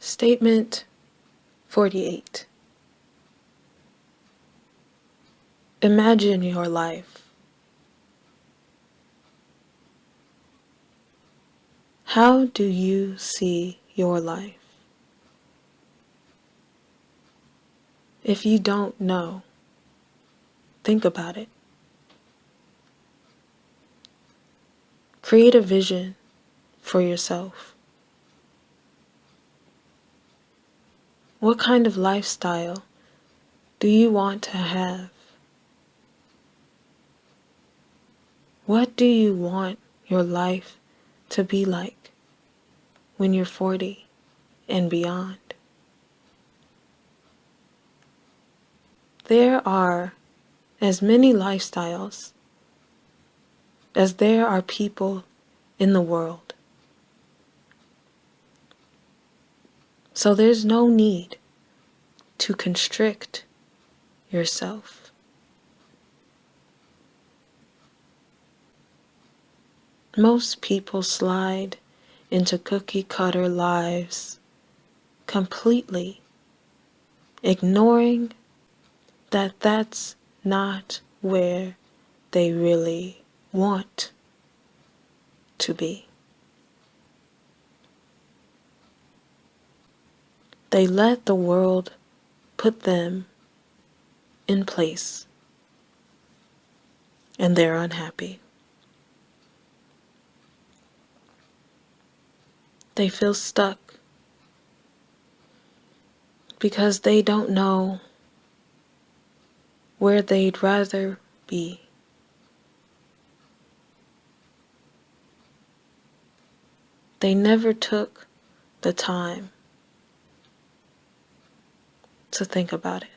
Statement 48. Imagine your life. How do you see your life? If you don't know, think about it. Create a vision for yourself. What kind of lifestyle do you want to have? What do you want your life to be like when you're 40 and beyond? There are as many lifestyles as there are people in the world. So there's no need to constrict yourself. Most people slide into cookie-cutter lives completely, ignoring that that's not where they really want to be. They let the world put them in place, and they're unhappy. They feel stuck because they don't know where they'd rather be. They never took the time to think about it.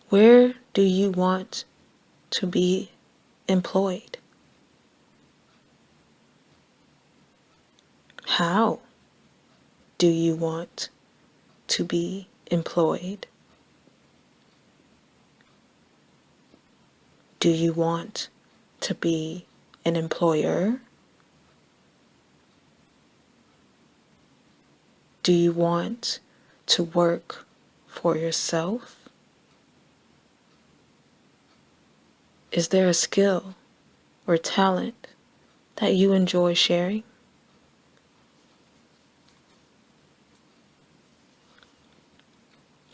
Where do you want to be employed? How do you want to be employed? Do you want to be an employer? Do you want to work for yourself? Is there a skill or talent that you enjoy sharing?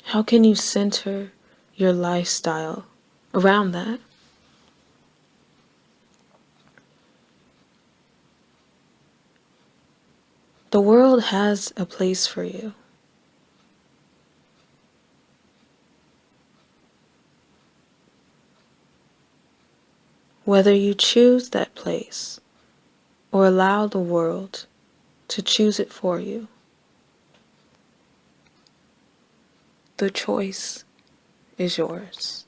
How can you center your lifestyle around that? The world has a place for you. Whether you choose that place or allow the world to choose it for you, the choice is yours.